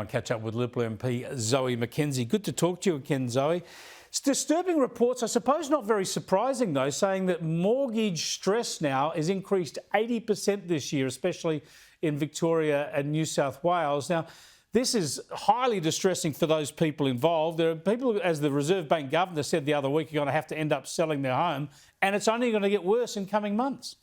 I'll catch up with Liberal MP Zoe McKenzie. Good to talk to you again, Zoe. It's disturbing reports, I suppose not very surprising though, saying that mortgage stress now has increased 80% this year, especially in Victoria and New South Wales. Now, this is highly distressing for those people involved. There are people, as the Reserve Bank Governor said the other week, are going to have to end up selling their home, and it's only going to get worse in coming months.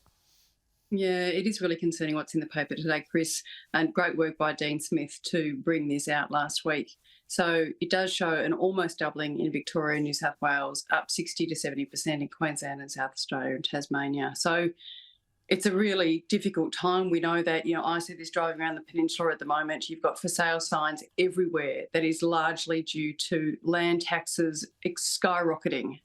Yeah, it is really concerning what's in the paper today, Chris, and great work by Dean Smith to bring this out last week. So it does show an almost doubling in Victoria and New South Wales, up 60 to 70% in Queensland and South Australia and Tasmania. So it's a really difficult time. We know that, I see this driving around the peninsula at the moment. You've got for sale signs everywhere. That is largely due to land taxes skyrocketing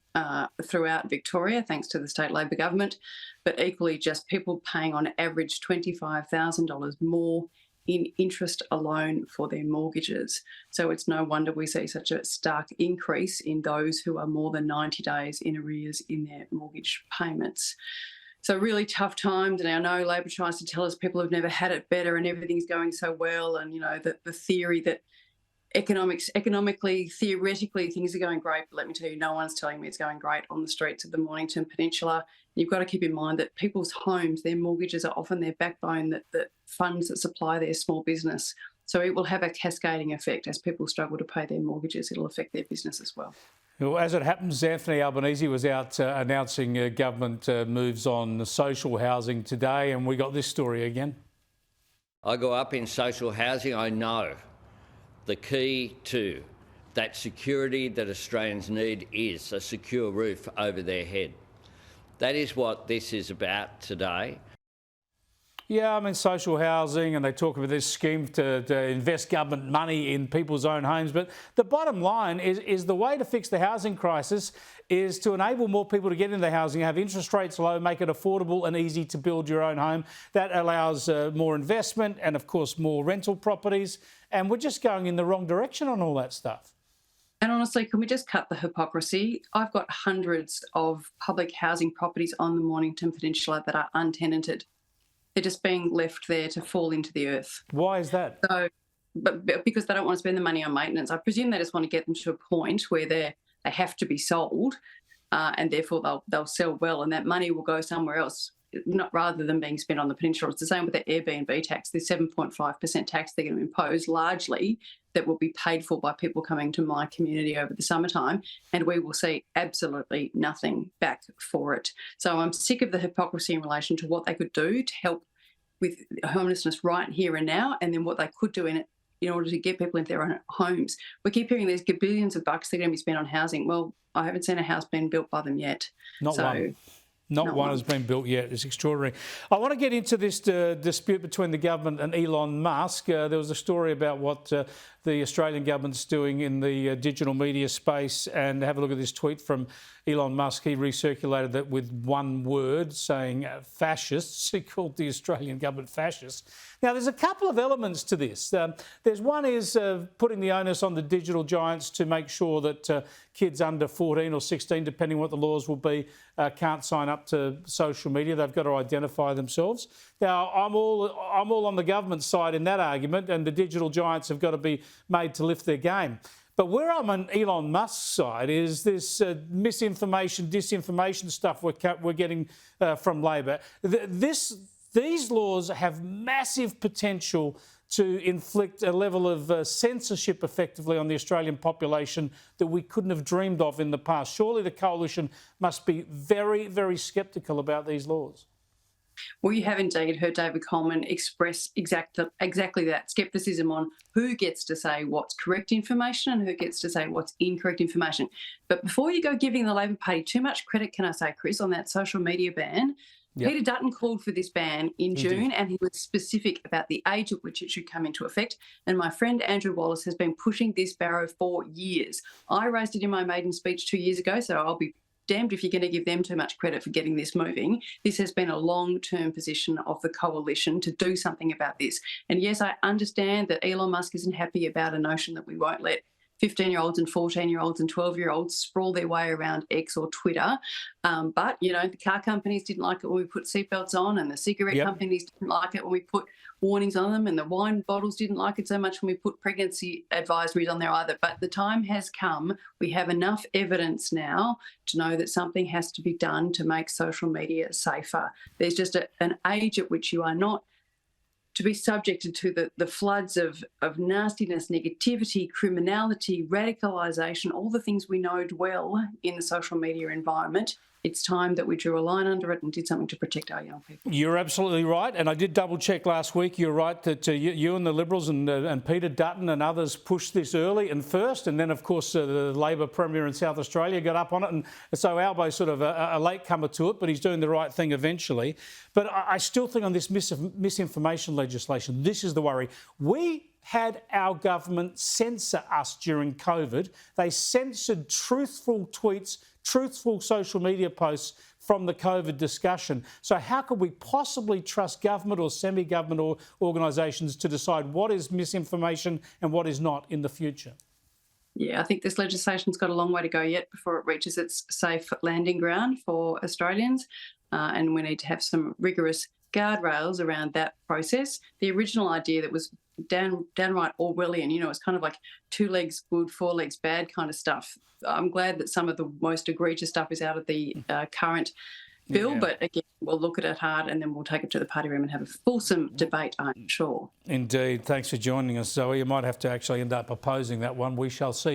throughout Victoria, thanks to the state Labor government, but equally just people paying on average $25,000 more in interest alone for their mortgages. So it's no wonder we see such a stark increase in those who are more than 90 days in arrears in their mortgage payments. So really tough times, and I know Labor tries to tell us people have never had it better and everything's going so well, and the theory that economically, theoretically, things are going great. But let me tell you, no one's telling me it's going great on the streets of the Mornington Peninsula. You've got to keep in mind that people's homes, their mortgages are often their backbone, that funds that supply their small business. So it will have a cascading effect. As people struggle to pay their mortgages, it'll affect their business as well. Well, as it happens, Anthony Albanese was out announcing government moves on social housing today, and we got this story again. I grew up in social housing. I know the key to that security that Australians need is a secure roof over their head. That is what this is about today. Yeah, I mean, social housing, and they talk about this scheme to invest government money in people's own homes. But the bottom line is the way to fix the housing crisis is to enable more people to get into housing, have interest rates low, make it affordable and easy to build your own home. That allows more investment and, of course, more rental properties. And we're just going in the wrong direction on all that stuff. And honestly, can we just cut the hypocrisy? I've got hundreds of public housing properties on the Mornington Peninsula that are untenanted. They're just being left there to fall into the earth. Why is that? So, but because they don't want to spend the money on maintenance. I presume they just want to get them to a point where they have to be sold, and therefore they'll sell well, and that money will go somewhere else, rather than being spent on the peninsula. It's the same with the Airbnb tax. The 7.5% tax they're going to impose, largely that will be paid for by people coming to my community over the summertime, and we will see absolutely nothing back for it. So I'm sick of the hypocrisy in relation to what they could do to help with homelessness right here and now, and then what they could do in order to get people into their own homes. We keep hearing there's billions of bucks they're going to be spent on housing. Well, I haven't seen a house being built by them yet. Not one has been built yet. It's extraordinary. I want to get into this dispute between the government and Elon Musk. There was a story about what the Australian government's doing in the digital media space, and have a look at this tweet from Elon Musk. He recirculated that with one word, saying fascists. He called the Australian government fascist. Now, there's a couple of elements to this. There's one is putting the onus on the digital giants to make sure that kids under 14 or 16, depending what the laws will be, can't sign up to social media. They've got to identify themselves. Now, I'm all on the government side in that argument, and the digital giants have got to be made to lift their game. But where I'm on Elon Musk's side is this misinformation, disinformation stuff we're getting from Labor. These laws have massive potential to inflict a level of censorship effectively on the Australian population that we couldn't have dreamed of in the past. Surely the Coalition must be very, very sceptical about these laws. Well, you have indeed heard David Coleman express exactly that scepticism on who gets to say what's correct information and who gets to say what's incorrect information. But before you go giving the Labor Party too much credit, can I say, Chris, on that social media ban, yep. Peter Dutton called for this ban in June, and he was specific about the age at which it should come into effect. And my friend Andrew Wallace has been pushing this barrow for years. I raised it in my maiden speech 2 years ago, so I'll be damned if you're going to give them too much credit for getting this moving. This has been a long-term position of the Coalition to do something about this. And yes, I understand that Elon Musk isn't happy about a notion that we won't let 15-year-olds and 14-year-olds and 12-year-olds sprawl their way around X or Twitter. But, you know, the car companies didn't like it when we put seatbelts on, and the cigarette companies didn't like it when we put warnings on them, and the wine bottles didn't like it so much when we put pregnancy advisories on there either. But the time has come. We have enough evidence now to know that something has to be done to make social media safer. There's just an age at which you are not to be subjected to the floods of nastiness, negativity, criminality, radicalisation, all the things we know dwell in the social media environment. It's time that we drew a line under it and did something to protect our young people. You're absolutely right. And I did double check last week. You're right that you and the Liberals and Peter Dutton and others pushed this early and first. And then, of course, the Labor Premier in South Australia got up on it. And so Albo's sort of a latecomer to it, but he's doing the right thing eventually. But I still think on this misinformation legislation, this is the worry. We had our government censor us during COVID. They censored truthful tweets, truthful social media posts from the COVID discussion. So how could we possibly trust government or semi-government organisations to decide what is misinformation and what is not in the future? Yeah, I think this legislation's got a long way to go yet before it reaches its safe landing ground for Australians, and we need to have some rigorous guardrails around that process. The original idea that was downright Orwellian, you know, it's kind of like 2 legs good, 4 legs bad kind of stuff. I'm glad that some of the most egregious stuff is out of the current bill, but again, we'll look at it hard and then we'll take it to the party room and have a fulsome debate, I'm sure. Indeed. Thanks for joining us, Zoe. You might have to actually end up opposing that one. We shall see.